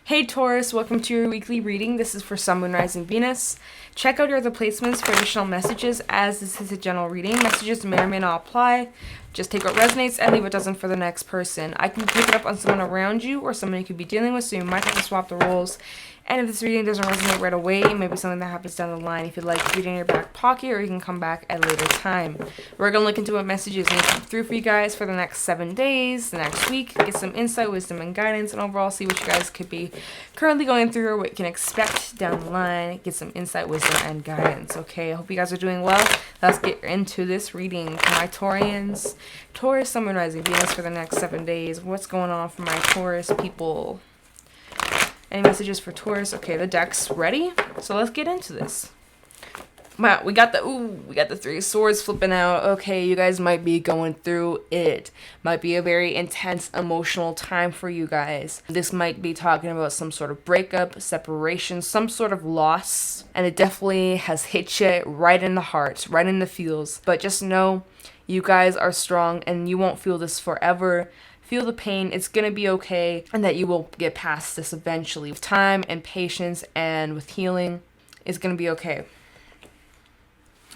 Hey Taurus, welcome to your weekly reading. This is for Sun, Moon, Rising, Venus. Check out your other placements for additional messages, as this is a general reading. Messages may or may not apply. Just take what resonates and leave what doesn't for the next person. I can pick it up on someone around you or someone you could be dealing with, so you might have to swap the roles. And if this reading doesn't resonate right away, it may be something that happens down the line. If you'd like, keep it in your back pocket, or you can come back at a later time. We're going to look into what messages may come through for you guys for the next 7 days, the next week, get some insight, wisdom, and guidance, and overall see what you guys could be currently going through or what you can expect down the line. Get some insight, wisdom, and guidance. Okay, I hope you guys are doing well. Let's get into this reading. My Taurians, Taurus, Sun, Moon, Rising, Venus for the next 7 days. What's going on for my Taurus people? Any messages for Taurus? Okay, the deck's ready, so let's get into this. Wow, we got the Three of Swords flipping out. Okay, you guys might be going through it. Might be a very intense emotional time for you guys. This might be talking about some sort of breakup, separation, some sort of loss, and it definitely has hit you right in the heart, right in the feels. But just know, you guys are strong and you won't feel this forever. Feel the pain, it's gonna be okay, and that you will get past this eventually. With time and patience and with healing, it's gonna be okay.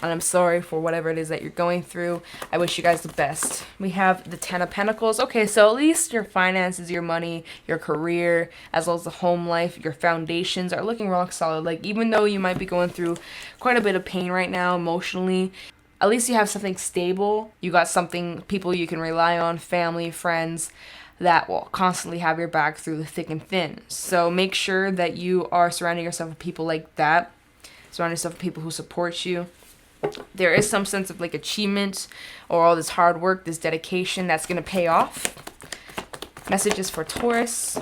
And I'm sorry for whatever it is that you're going through. I wish you guys the best. We have the Ten of Pentacles. Okay, so at least your finances, your money, your career, as well as the home life, your foundations are looking rock solid. Like, even though you might be going through quite a bit of pain right now emotionally, at least you have something stable. You got something, people you can rely on, family, friends, that will constantly have your back through the thick and thin. So make sure that you are surrounding yourself with people like that. Surround yourself with people who support you. There is some sense of like achievement or all this hard work, this dedication that's going to pay off. Messages for Taurus.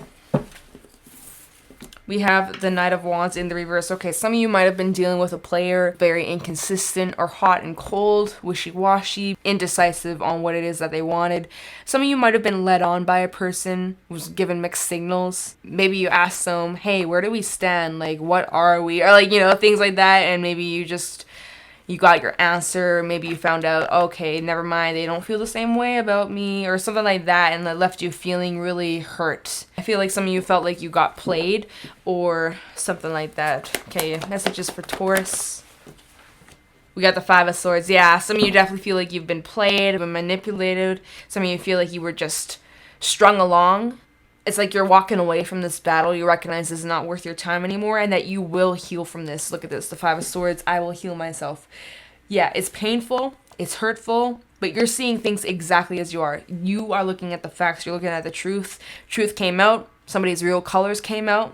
We have the Knight of Wands in the reverse. Okay, some of you might have been dealing with a player very inconsistent or hot and cold, wishy-washy, indecisive on what it is that they wanted. Some of you might have been led on by a person who was given mixed signals. Maybe you asked them, hey, where do we stand? Like, what are we? Or like, things like that. And maybe you got your answer. Maybe you found out, okay, never mind, they don't feel the same way about me or something like that, and that left you feeling really hurt. I feel like some of you felt like you got played or something like that. Okay, messages for Taurus. We got the Five of Swords. Yeah, some of you definitely feel like you've been played, been manipulated. Some of you feel like you were just strung along. It's like you're walking away from this battle. You recognize this is not worth your time anymore and that you will heal from this. Look at this, the Five of Swords. I will heal myself. Yeah, it's painful. It's hurtful. But you're seeing things exactly as you are. You are looking at the facts. You're looking at the truth. Truth came out. Somebody's real colors came out.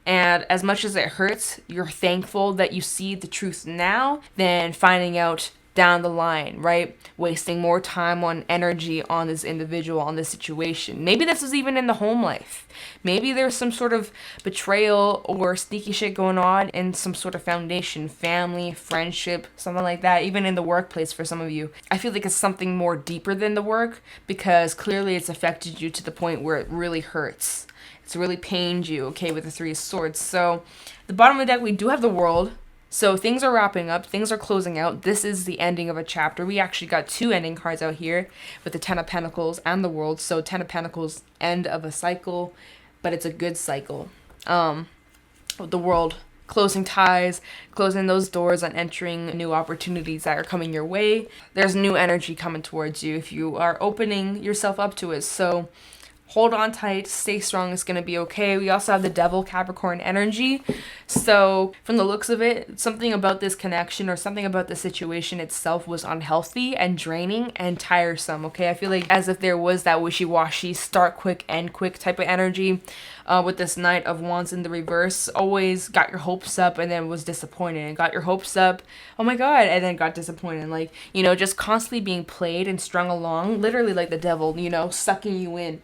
And as much as it hurts, you're thankful that you see the truth now than finding out down the line, right? Wasting more time on energy on this individual, on this situation. Maybe this is even in the home life. Maybe there's some sort of betrayal or sneaky shit going on in some sort of foundation, family, friendship, something like that, even in the workplace for some of you. I feel like it's something more deeper than the work because clearly it's affected you to the point where it really hurts. It's really pained you, okay, with the Three of Swords. So the bottom of the deck, we do have the World. So things are wrapping up, things are closing out. This is the ending of a chapter. We actually got 2 ending cards out here with the Ten of Pentacles and the World. So Ten of Pentacles, end of a cycle, but it's a good cycle. The World, closing ties, closing those doors and entering new opportunities that are coming your way. There's new energy coming towards you if you are opening yourself up to it. So hold on tight, stay strong, it's gonna be okay. We also have the Devil, Capricorn energy. So from the looks of it, something about this connection or something about the situation itself was unhealthy and draining and tiresome, okay? I feel like as if there was that wishy-washy, start quick, end quick type of energy with this Knight of Wands in the reverse. Always got your hopes up and then was disappointed, and got your hopes up, oh my god, and then got disappointed. Like, just constantly being played and strung along, literally like the devil, sucking you in.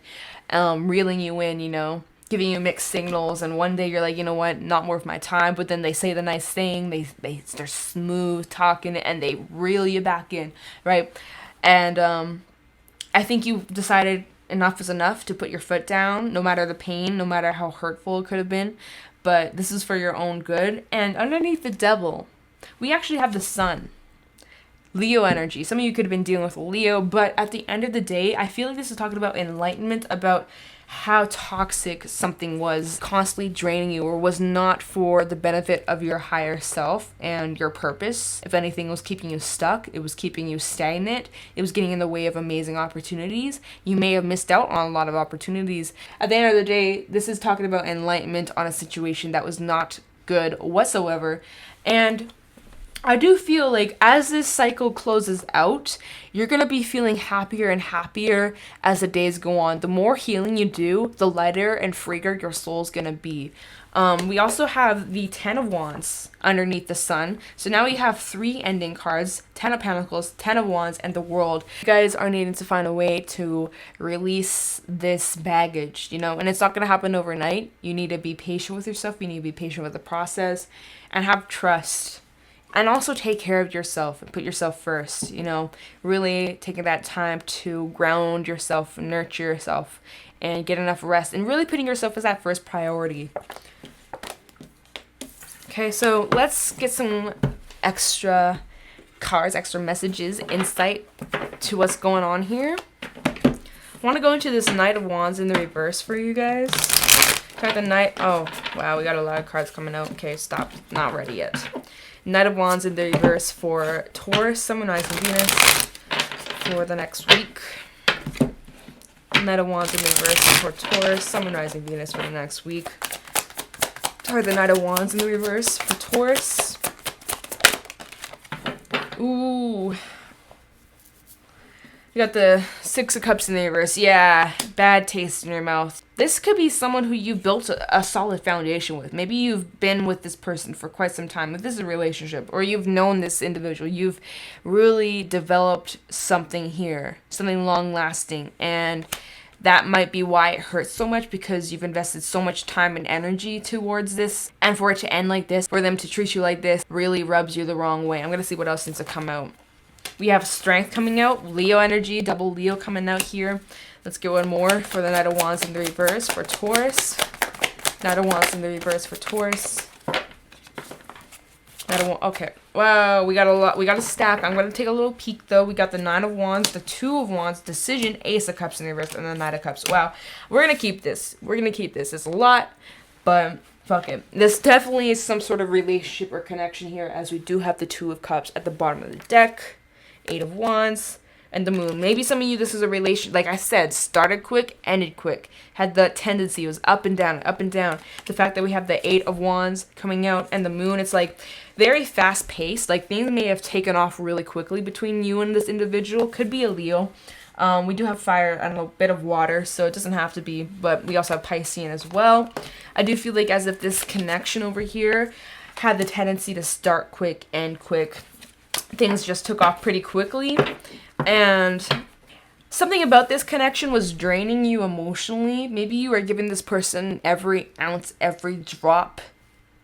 Reeling you in, giving you mixed signals, and one day you're like, you know what, not worth my time, but then they say the nice thing, they're smooth talking, and they reel you back in, right? And I think you've decided enough is enough to put your foot down, no matter the pain, no matter how hurtful it could have been, but this is for your own good. And underneath the Devil, we actually have the Sun. Leo energy. Some of you could have been dealing with Leo, but at the end of the day, I feel like this is talking about enlightenment, about how toxic something was, constantly draining you, or was not for the benefit of your higher self and your purpose. If anything, it was keeping you stuck, it was keeping you stagnant, it was getting in the way of amazing opportunities. You may have missed out on a lot of opportunities. At the end of the day, this is talking about enlightenment on a situation that was not good whatsoever. And I do feel like as this cycle closes out, you're going to be feeling happier and happier as the days go on. The more healing you do, the lighter and freer your soul's going to be. We also have the 10 of Wands underneath the Sun. So now we have 3 ending cards, 10 of Pentacles, 10 of Wands, and the World. You guys are needing to find a way to release this baggage, you know, and it's not going to happen overnight. You need to be patient with yourself. You need to be patient with the process and have trust. And also take care of yourself and put yourself first, you know, really taking that time to ground yourself, nurture yourself, and get enough rest, and really putting yourself as that first priority. Okay, so let's get some extra cards, extra messages, insight to what's going on here. I want to go into this Knight of Wands in the reverse for you guys. Got the Knight. Oh, wow, we got a lot of cards coming out. Okay, stop. Not ready yet. Knight of Wands in the reverse for Taurus, Sun, Moon, Rising, Venus for the next week. Knight of Wands in the reverse for Taurus, Sun, Moon, Rising, Venus for the next week. Sorry, the Knight of Wands in the reverse for Taurus. Ooh. You got the 6 of Cups in the reverse. Yeah, bad taste in your mouth. This could be someone who you've built a solid foundation with. Maybe you've been with this person for quite some time. If this is a relationship, or you've known this individual, you've really developed something here, something long-lasting, and that might be why it hurts so much, because you've invested so much time and energy towards this, and for it to end like this, for them to treat you like this, really rubs you the wrong way. I'm going to see what else needs to come out. We have Strength coming out, Leo energy, double Leo coming out here. Let's get one more for the Knight of Wands in the reverse for Taurus. Knight of Wands in the reverse for Taurus. Knight of Wands, okay. Wow, we got a lot. We got a stack. I'm going to take a little peek, though. We got the 9 of Wands, the 2 of Wands, Decision, Ace of Cups in the reverse, and the Knight of Cups. Wow, we're going to keep this. We're going to keep this. It's a lot, but fuck it. This definitely is some sort of relationship or connection here, as we do have the 2 of Cups at the bottom of the deck. 8 of Wands, and the Moon. Maybe some of you, this is a relation, like I said, started quick, ended quick. Had the tendency, it was up and down, up and down. The fact that we have the 8 of Wands coming out and the Moon, it's like very fast paced. Like things may have taken off really quickly between you and this individual. Could be a Leo. We do have fire and a bit of water, so it doesn't have to be, but we also have Piscean as well. I do feel like as if this connection over here had the tendency to start quick, end quick. Things just took off pretty quickly, and something about this connection was draining you emotionally. Maybe you were giving this person every ounce, every drop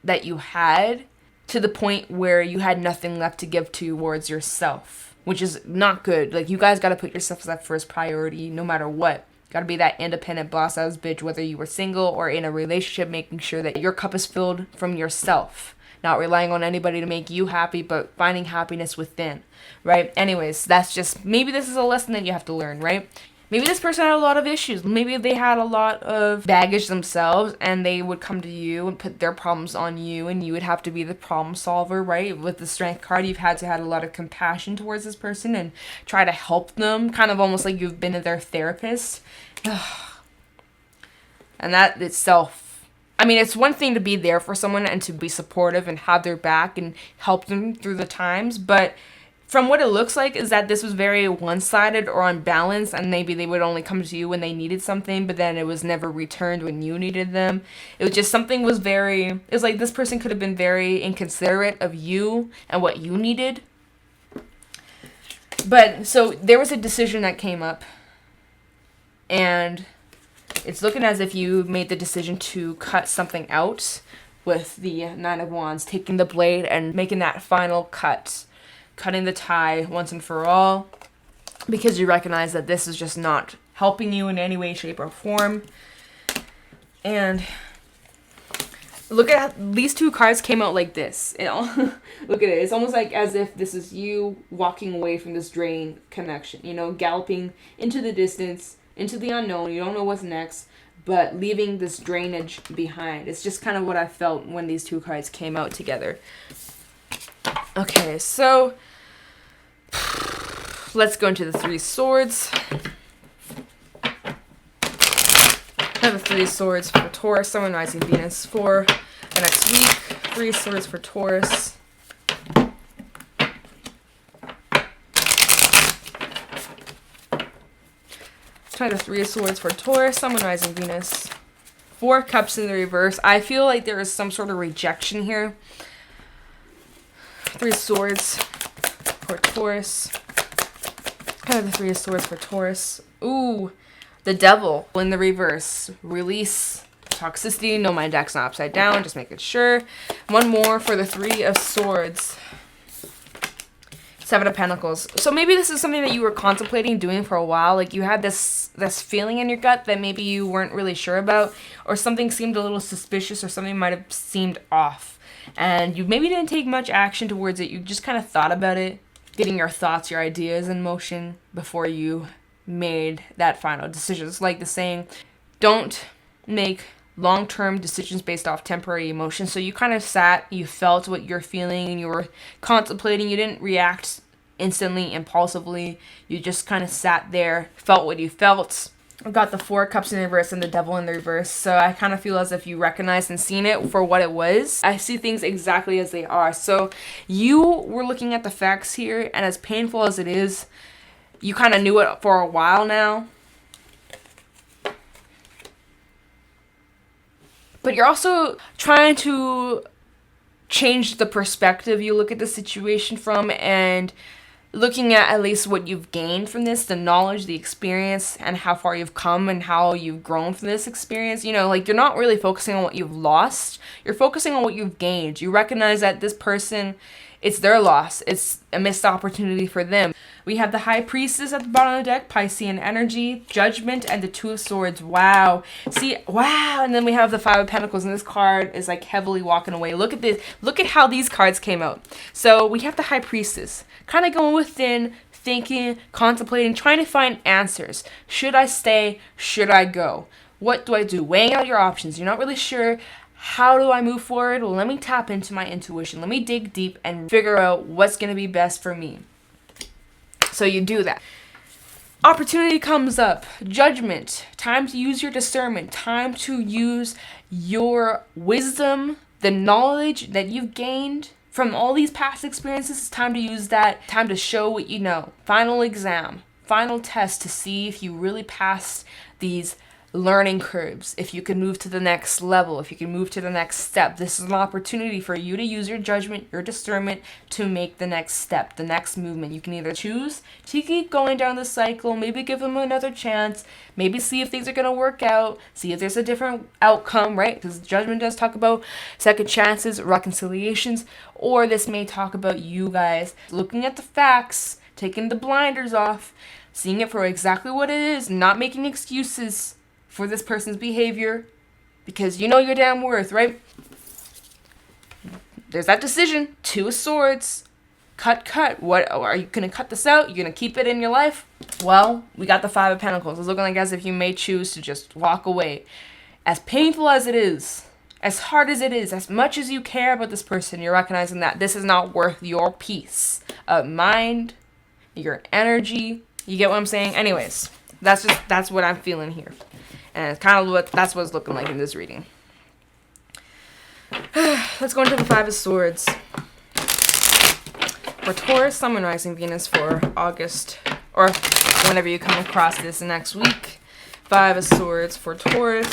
that you had, to the point where you had nothing left to give towards yourself, which is not good. Like, you guys got to put yourself as that first priority no matter what. Got to be that independent boss ass bitch, whether you were single or in a relationship, making sure that your cup is filled from yourself. Not relying on anybody to make you happy, but finding happiness within, right? Anyways, that's just, maybe this is a lesson that you have to learn, right? Maybe this person had a lot of issues. Maybe they had a lot of baggage themselves, and they would come to you and put their problems on you, and you would have to be the problem solver, right? With the Strength card, you've had to have a lot of compassion towards this person and try to help them, kind of almost like you've been their therapist. And that itself, I mean, it's one thing to be there for someone and to be supportive and have their back and help them through the times, but from what it looks like is that this was very one-sided or unbalanced, and maybe they would only come to you when they needed something, but then it was never returned when you needed them. It was just something was very, it was like this person could have been very inconsiderate of you and what you needed. But so there was a decision that came up, and it's looking as if you made the decision to cut something out with the 9 of Wands, taking the blade and making that final cut, cutting the tie once and for all, because you recognize that this is just not helping you in any way, shape, or form. And Look at how these two cards came out like this. You know, look at it. It's almost like as if this is you walking away from this drain connection. You know, galloping into the distance, into the unknown. You don't know what's next, but leaving this drainage behind. It's just kind of what I felt when these two cards came out together. Okay, so let's go into the Three Swords. I have the Three Swords for Taurus, Sun, Moon, Rising, Venus for the next week. Three Swords for Taurus. Try the Three Swords for Taurus, Sun, Moon, Rising, Venus. Four Cups in the reverse. I feel like there is some sort of rejection here. Three Swords for Taurus. Kind of the Three of Swords for Taurus. Ooh, the Devil in the reverse. Release toxicity. No, my deck's not upside down. Just making sure. One more for the Three of Swords. Seven of Pentacles. So maybe this is something that you were contemplating doing for a while. Like you had this feeling in your gut that maybe you weren't really sure about, or something seemed a little suspicious, or something might have seemed off. And you maybe didn't take much action towards it. You just kind of thought about it, getting your thoughts, your ideas in motion before you made that final decision. It's like the saying, don't make long-term decisions based off temporary emotions. So you kind of sat, you felt what you're feeling, and you were contemplating. You didn't react instantly, impulsively. You just kind of sat there, felt what you felt. I've got the Four Cups in the reverse and the Devil in the reverse. So I kind of feel as if you recognized and seen it for what it was. I see things exactly as they are. So you were looking at the facts here, and as painful as it is, you kind of knew it for a while now. But you're also trying to change the perspective you look at the situation from, and looking at least what you've gained from this, the knowledge, the experience, and how far you've come and how you've grown from this experience. You know, like you're not really focusing on what you've lost. You're focusing on what you've gained. You recognize that this person, it's their loss. It's a missed opportunity for them. We have the High Priestess at the bottom of the deck, Piscean energy, Judgment, and the Two of Swords. Wow. See, wow. And then we have the Five of Pentacles, and this card is like heavily walking away. Look at this. Look at how these cards came out. So we have the High Priestess, kind of going within, thinking, contemplating, trying to find answers. Should I stay? Should I go? What do I do? Weighing out your options. You're not really sure. How do I move forward? Well, let me tap into my intuition. Let me dig deep and figure out what's going to be best for me. So you do that. Opportunity comes up. Judgment. Time to use your discernment. Time to use your wisdom, the knowledge that you've gained from all these past experiences. It's time to use that. Time to show what you know. Final exam. Final test to see if you really passed these learning curves, if you can move to the next level, if you can move to the next step. This is an opportunity for you to use your judgment, your discernment to make the next step, the next movement. You can either choose to keep going down the cycle, maybe give them another chance, maybe see if things are going to work out, see if there's a different outcome, right? Because judgment does talk about second chances, reconciliations, or this may talk about you guys looking at the facts, taking the blinders off, seeing it for exactly what it is, not making excuses for this person's behavior, because you know your damn worth, right? There's that decision. Two of Swords. Cut. What, are you going to cut this out? You're going to keep it in your life? Well, we got the Five of Pentacles. It's looking like as if you may choose to just walk away. As painful as it is, as hard as it is, as much as you care about this person, you're recognizing that this is not worth your peace of mind, your energy. You get what I'm saying? Anyways, that's what I'm feeling here. And it's kind of that's what it's looking like in this reading. Let's go into the Five of Swords. For Taurus, Sun, Moon, Rising, Venus for August, or whenever you come across this next week. Five of Swords for Taurus.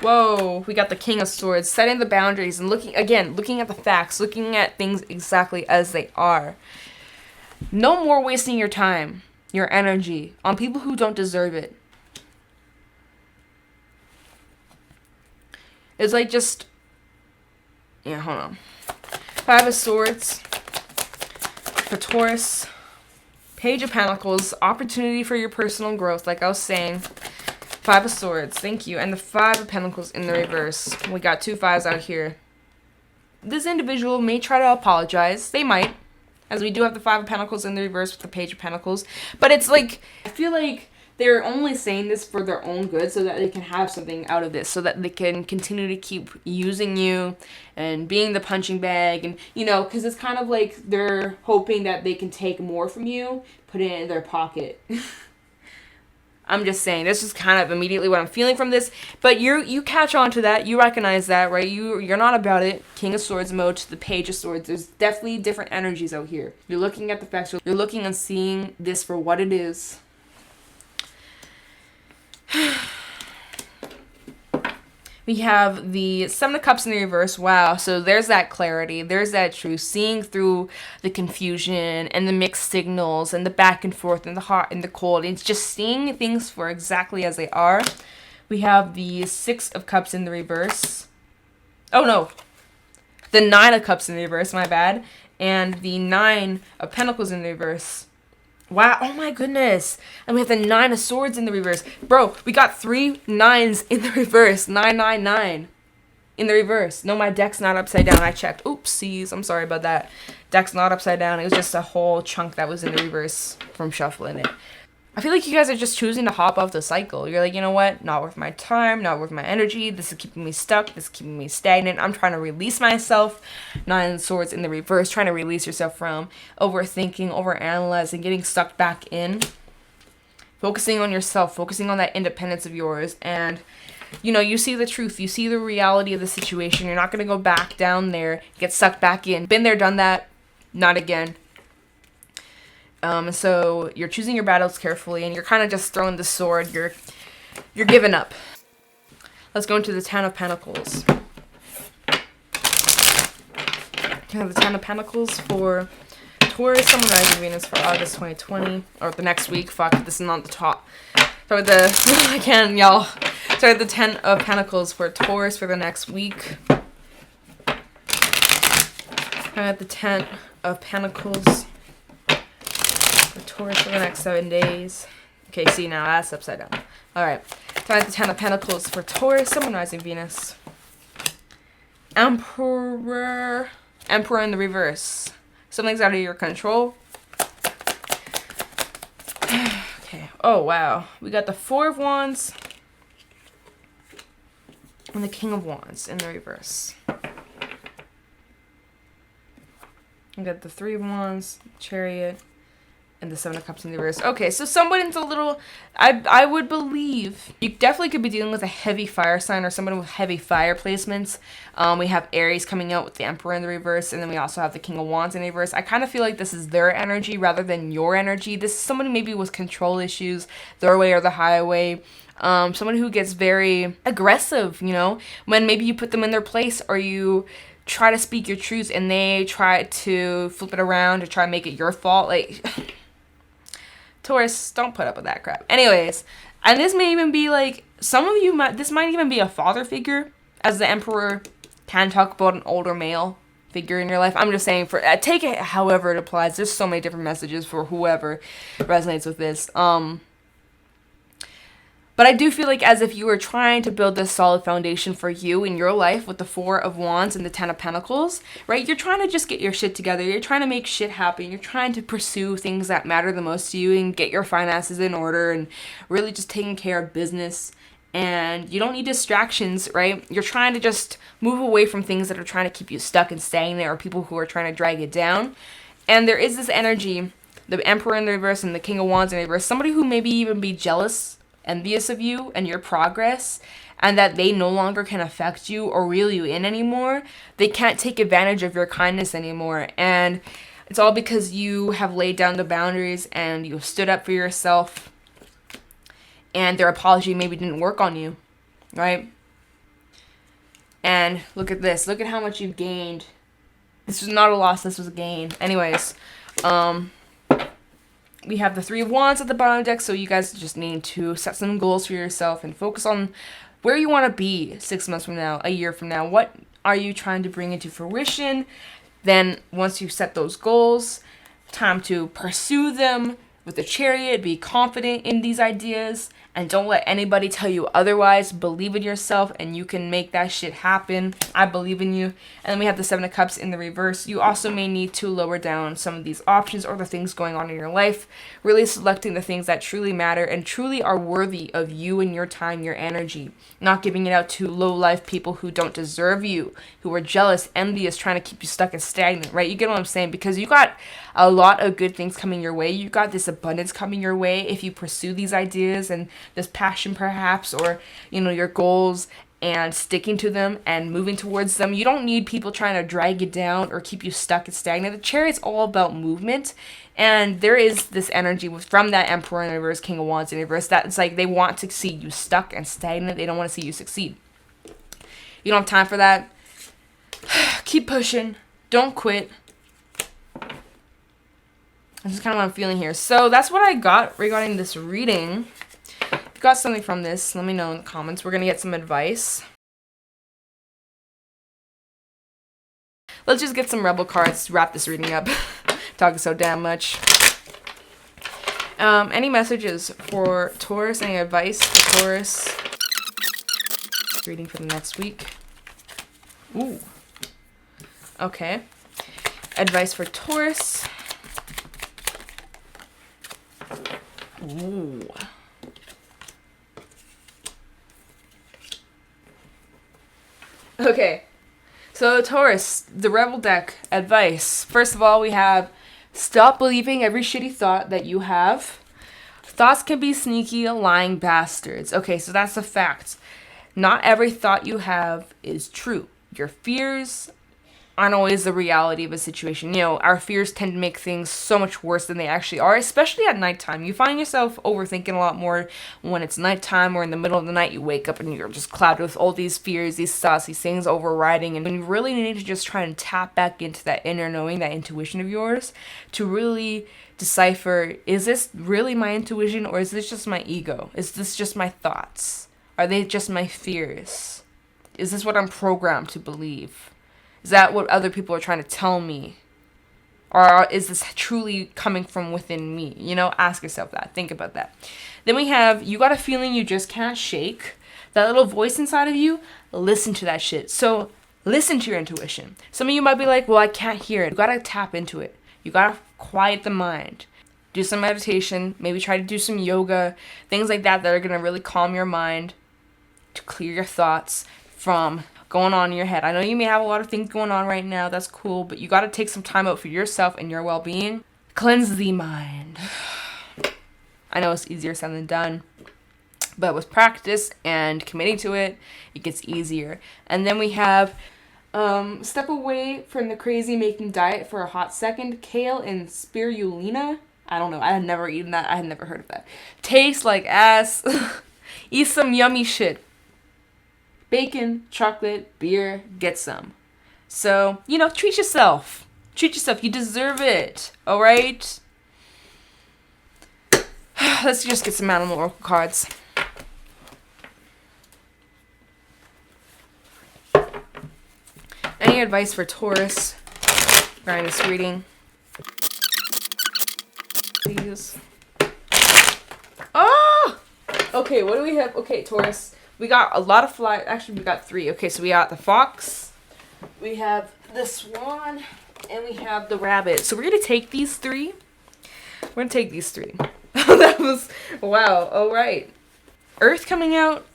Whoa, we got the King of Swords, setting the boundaries and looking at the facts, looking at things exactly as they are. No more wasting your time, your energy on people who don't deserve it. It's like just, yeah, hold on. Five of Swords for Taurus. Page of Pentacles, opportunity for your personal growth, like I was saying. Five of Swords, thank you. And the Five of Pentacles in the reverse. We got 2 5s out here. This individual may try to apologize. They might. As we do have the Five of Pentacles in the reverse with the Page of Pentacles. But it's like, I feel like they're only saying this for their own good so that they can have something out of this. So that they can continue to keep using you and being the punching bag. And, you know, because it's kind of like they're hoping that they can take more from you, put it in their pocket. I'm just saying, this is kind of immediately what I'm feeling from this. But you catch on to that. You recognize that, right? You're not about it. King of Swords mode to the Page of Swords. There's definitely different energies out here. You're looking at the facts. You're looking and seeing this for what it is. We have the Seven of Cups in the reverse. Wow. So there's that clarity. There's that truth. Seeing through the confusion and the mixed signals and the back and forth and the hot and the cold. It's just seeing things for exactly as they are. We have the Six of Cups in the reverse. Oh, no. The Nine of Cups in the reverse. My bad. And the Nine of Pentacles in the reverse. Wow, oh my goodness. And we have the Nine of Swords in the reverse. Bro, we got 3 9s in the reverse. 999 in the reverse. No, my deck's not upside down. I checked. Oopsies, I'm sorry about that. Deck's not upside down. It was just a whole chunk that was in the reverse from shuffling it. I feel like you guys are just choosing to hop off the cycle. You're like, you know what? Not worth my time, not worth my energy. This is keeping me stuck. This is keeping me stagnant. I'm trying to release myself. Nine of Swords in the reverse. Trying to release yourself from overthinking, overanalyzing, getting stuck back in. Focusing on yourself. Focusing on that independence of yours. And, you know, you see the truth. You see the reality of the situation. You're not going to go back down there. Get sucked back in. Been there, done that. Not again. So you're choosing your battles carefully, and you're kind of just throwing the sword. You're giving up. Let's go into the Ten of Pentacles. The Ten of Pentacles for Taurus, Sun, Rising, Venus for August 2020, or the next week. Fuck, this is not the top. Start with the again, y'all. Start with the Ten of Pentacles for Taurus for the next week. I got the Ten of Pentacles. Taurus for the next 7 days. Okay, see now that's upside down. Alright. So I have the Ten of Pentacles for Taurus, Sun, Rising, Venus. Emperor in the reverse. Something's out of your control. Okay. Oh wow. We got the Four of Wands. And the King of Wands in the reverse. We got the Three of Wands, Chariot, and the Seven of Cups in the reverse. Okay, so someone's a little... I would believe... You definitely could be dealing with a heavy fire sign or someone with heavy fire placements. We have Aries coming out with the Emperor in the reverse. And then we also have the King of Wands in the reverse. I kind of feel like this is their energy rather than your energy. This is somebody maybe with control issues. Their way or the highway. Someone who gets very aggressive, you know? When maybe you put them in their place or you try to speak your truth and they try to flip it around to try to make it your fault. Like... Taurus, don't put up with that crap. Anyways, and this may even be like, some of you might, this might even be a father figure, as the Emperor can talk about an older male figure in your life. I'm just saying, for take it however it applies. There's so many different messages for whoever resonates with this. But I do feel like as if you were trying to build this solid foundation for you in your life with the Four of Wands and the Ten of Pentacles, right? You're trying to just get your shit together. You're trying to make shit happen. You're trying to pursue things that matter the most to you and get your finances in order and really just taking care of business. And you don't need distractions, right? You're trying to just move away from things that are trying to keep you stuck and staying there or people who are trying to drag it down. And there is this energy, the Emperor in the reverse and the King of Wands in the reverse, somebody who maybe even be jealous, envious of you and your progress, and that they no longer can affect you or reel you in anymore. They can't take advantage of your kindness anymore. And it's all because you have laid down the boundaries and you stood up for yourself, and their apology maybe didn't work on you, right? And look at this. Look at how much you've gained. This was not a loss. This was a gain. Anyways, we have the Three of Wands at the bottom of the deck, so you guys just need to set some goals for yourself and focus on where you want to be 6 months from now, a year from now. What are you trying to bring into fruition? Then once you set those goals, time to pursue them with the Chariot, be confident in these ideas, And don't let anybody tell you otherwise. Believe in yourself and you can make that shit happen. I believe in you. And then we have the Seven of Cups in the reverse. You also may need to lower down some of these options or the things going on in your life. Really selecting the things that truly matter and truly are worthy of you and your time, your energy. Not giving it out to low-life people who don't deserve you, who are jealous, envious, trying to keep you stuck and stagnant, right? You get what I'm saying? Because you got a lot of good things coming your way. You got this abundance coming your way if you pursue these ideas and this passion perhaps, or your goals, and sticking to them and moving towards them. You don't need people trying to drag you down or keep you stuck and stagnant. The Chariot's all about movement, and there is this energy from that Emperor in the reverse, King of Wands in the reverse, that it's like they want to see you stuck and stagnant. They don't want to see you succeed. You don't have time for that. Keep pushing. Don't quit. This is kind of what I'm feeling here. So that's what I got regarding this reading. If you got something from this, let me know in the comments. We're going to get some advice. Let's just get some Rebel cards to wrap this reading up. Talking so damn much. Any messages for Taurus? Any advice for Taurus? Reading for the next week. Ooh. Okay. Advice for Taurus. Ooh. Okay. So Taurus, the Rebel deck, advice. First of all, we have stop believing every shitty thought that you have. Thoughts can be sneaky, lying bastards. Okay, so that's a fact. Not every thought you have is true. Your fears aren't always the reality of a situation. Our fears tend to make things so much worse than they actually are, especially at nighttime. You find yourself overthinking a lot more when it's nighttime or in the middle of the night. You wake up and you're just clouded with all these fears, these thoughts, these things overriding. And you really need to just try and tap back into that inner knowing, that intuition of yours, to really decipher, is this really my intuition or is this just my ego? Is this just my thoughts? Are they just my fears? Is this what I'm programmed to believe? Is that what other people are trying to tell me? Or is this truly coming from within me? Ask yourself that. Think about that. Then we have, you got a feeling you just can't shake. That little voice inside of you, listen to that shit. So listen to your intuition. Some of you might be like, well, I can't hear it. You got to tap into it. You got to quiet the mind. Do some meditation. Maybe try to do some yoga. Things like that are going to really calm your mind, to clear your thoughts from going on in your head. I know you may have a lot of things going on right now. That's cool. But you got to take some time out for yourself and your well-being. Cleanse the mind. I know it's easier said than done. But with practice and committing to it, it gets easier. And then we have step away from the crazy making diet for a hot second. Kale and spirulina. I don't know. I had never eaten that. I had never heard of that. Tastes like ass. Eat some yummy shit. Bacon, chocolate, beer, get some. So, treat yourself. Treat yourself. You deserve it. All right? Let's just get some animal oracle cards. Any advice for Taurus regarding this reading? Please. Oh! Okay, what do we have? Okay, Taurus. We got a lot of fly. Actually, we got 3. Okay, so we got the fox, we have the swan, and we have the rabbit. So we're going to take these 3. We're going to take these 3. That was, wow. All right. Earth coming out,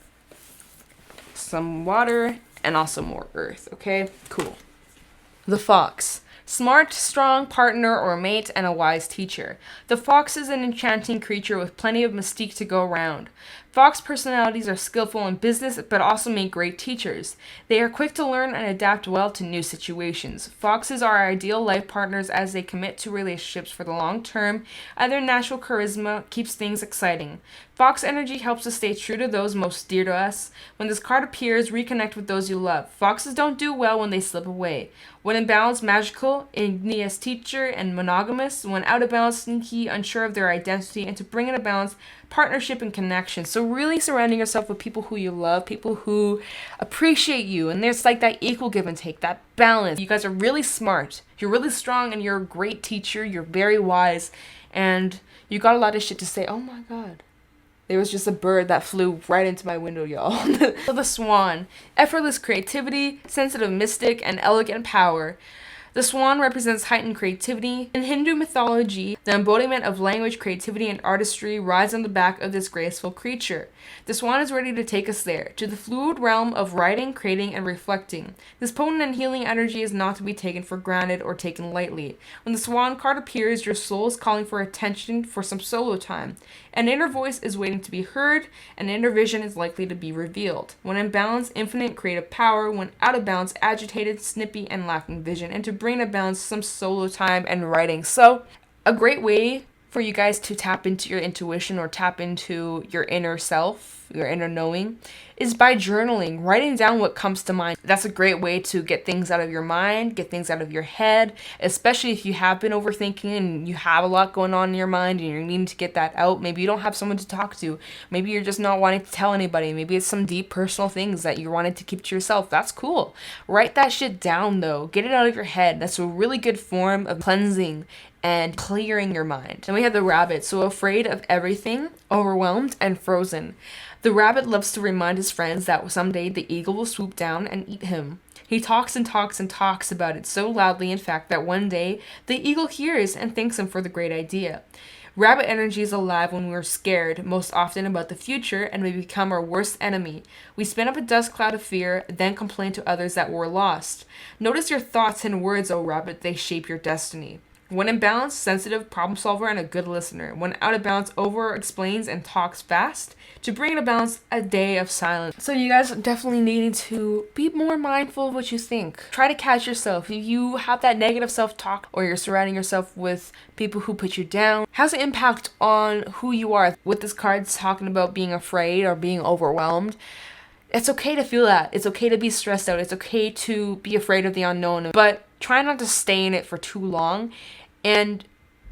some water, and also more earth. Okay, cool. The fox. Smart, strong partner or mate, and a wise teacher. The fox is an enchanting creature with plenty of mystique to go around. Fox personalities are skillful in business, but also make great teachers. They are quick to learn and adapt well to new situations. Foxes are ideal life partners as they commit to relationships for the long term, and their natural charisma keeps things exciting. Fox energy helps us stay true to those most dear to us. When this card appears, reconnect with those you love. Foxes don't do well when they slip away. When in balance, magical, igneous teacher, and monogamous. When out of balance, sneaky, unsure of their identity, and to bring into balance, partnership and connection. So really surrounding yourself with people who you love, people who appreciate you, and there's like that equal give and take, that balance. You guys are really smart. You're really strong, and you're a great teacher. You're very wise, and you got a lot of shit to say. Oh my God. There was just a bird that flew right into my window, y'all. So the swan. Effortless creativity, sensitive mystic, and elegant power. The swan represents heightened creativity. In Hindu mythology, the embodiment of language, creativity, and artistry rides on the back of this graceful creature. The swan is ready to take us there, to the fluid realm of writing, creating, and reflecting. This potent and healing energy is not to be taken for granted or taken lightly. When the swan card appears, your soul is calling for attention for some solo time. An inner voice is waiting to be heard, an inner vision is likely to be revealed. When in balance, infinite creative power. When out of balance, agitated, snippy, and lacking vision. And to bring to balance, some solo time and writing. So, a great way for you guys to tap into your intuition or tap into your inner self, your inner knowing, is by journaling, writing down what comes to mind. That's a great way to get things out of your mind, get things out of your head, especially if you have been overthinking and you have a lot going on in your mind and you're needing to get that out. Maybe you don't have someone to talk to. Maybe you're just not wanting to tell anybody. Maybe it's some deep personal things that you wanted to keep to yourself. That's cool. Write that shit down though. Get it out of your head. That's a really good form of cleansing and clearing your mind. Then we have the rabbit. So afraid of everything, overwhelmed, and frozen. The rabbit loves to remind his friends that someday the eagle will swoop down and eat him. He talks and talks and talks about it so loudly, in fact, that one day the eagle hears and thanks him for the great idea. Rabbit energy is alive when we're scared, most often about the future, and we become our worst enemy. We spin up a dust cloud of fear, then complain to others that we're lost. Notice your thoughts and words, O rabbit, they shape your destiny. When in balance, sensitive, problem solver, and a good listener. When out of balance, over explains and talks fast. To bring into balance, a day of silence. So you guys are definitely needing to be more mindful of what you think. Try to catch yourself. If you have that negative self-talk or you're surrounding yourself with people who put you down, has an impact on who you are. With this card talking about being afraid or being overwhelmed, it's okay to feel that. It's okay to be stressed out. It's okay to be afraid of the unknown. But try not to stay in it for too long and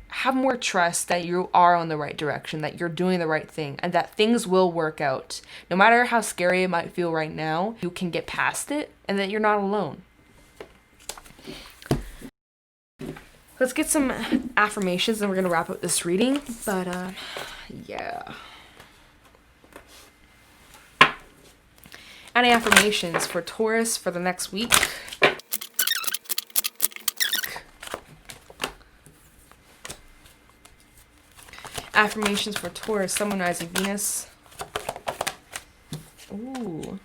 have more trust that you are on the right direction, that you're doing the right thing, and that things will work out. No matter how scary it might feel right now, you can get past it and that you're not alone. Let's get some affirmations and we're going to wrap up this reading. But, yeah. Any affirmations for Taurus for the next week? Affirmations for Taurus, Sun, Moon, Rising, Venus. Ooh.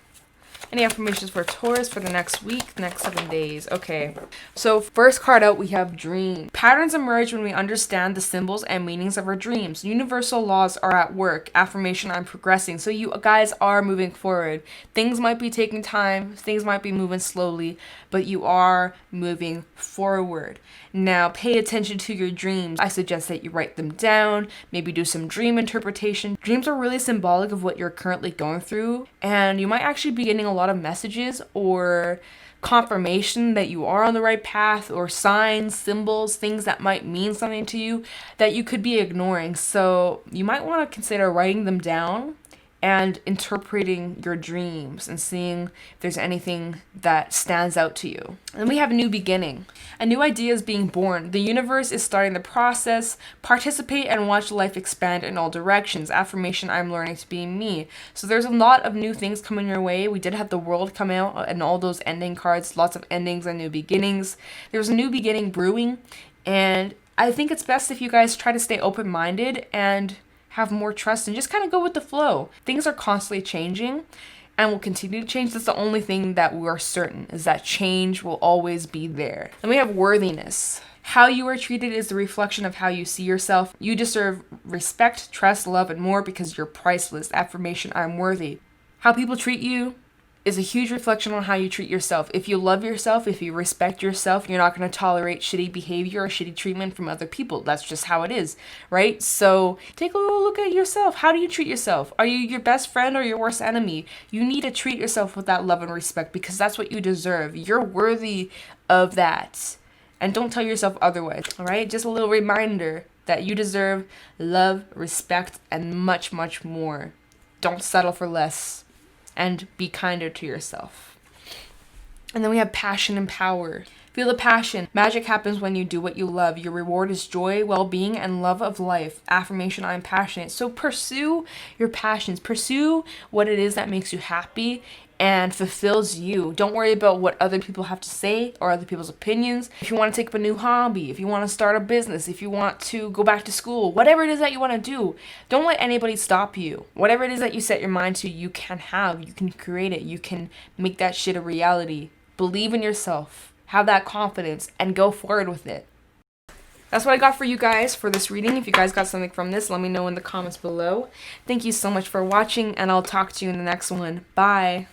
Any affirmations for Taurus for the next week, the next 7 days? Okay. So first card out, we have dream. Patterns emerge when we understand the symbols and meanings of our dreams. Universal laws are at work. Affirmation, I'm progressing. So you guys are moving forward. Things might be taking time. Things might be moving slowly, but you are moving forward. Now, pay attention to your dreams. I suggest that you write them down, maybe do some dream interpretation. Dreams are really symbolic of what you're currently going through, and you might actually be getting a lot of messages or confirmation that you are on the right path, or signs, symbols, things that might mean something to you that you could be ignoring. So you might want to consider writing them down and interpreting your dreams and seeing if there's anything that stands out to you. And we have a new beginning. A new idea is being born. The universe is starting the process. Participate and watch life expand in all directions. Affirmation, I'm learning to be me. So there's a lot of new things coming your way. We did have the world come out and all those ending cards, lots of endings and new beginnings. There's a new beginning brewing, and I think it's best if you guys try to stay open-minded and have more trust and just kind of go with the flow. Things are constantly changing and will continue to change. That's the only thing that we are certain, is that change will always be there. And we have worthiness. How you are treated is the reflection of how you see yourself. You deserve respect, trust, love, and more because you're priceless. Affirmation, I'm worthy. How people treat you is a huge reflection on how you treat yourself. If you love yourself, if you respect yourself, you're not going to tolerate shitty behavior or shitty treatment from other people. That's just how it is, right? So take a little look at yourself. How do you treat yourself? Are you your best friend or your worst enemy? You need to treat yourself with that love and respect because that's what you deserve. You're worthy of that. And don't tell yourself otherwise, all right? Just a little reminder that you deserve love, respect, and much, much more. Don't settle for less. And be kinder to yourself. And then we have passion and power. Feel the passion. Magic happens when you do what you love. Your reward is joy, well-being, and love of life. Affirmation, I am passionate. So pursue your passions. Pursue what it is that makes you happy and fulfills you. Don't worry about what other people have to say or other people's opinions. If you want to take up a new hobby, if you want to start a business, if you want to go back to school, whatever it is that you want to do, don't let anybody stop you. Whatever it is that you set your mind to, you can have. You can create it. You can make that shit a reality. Believe in yourself. Have that confidence and go forward with it. That's what I got for you guys for this reading. If you guys got something from this, let me know in the comments below. Thank you so much for watching, and I'll talk to you in the next one. Bye.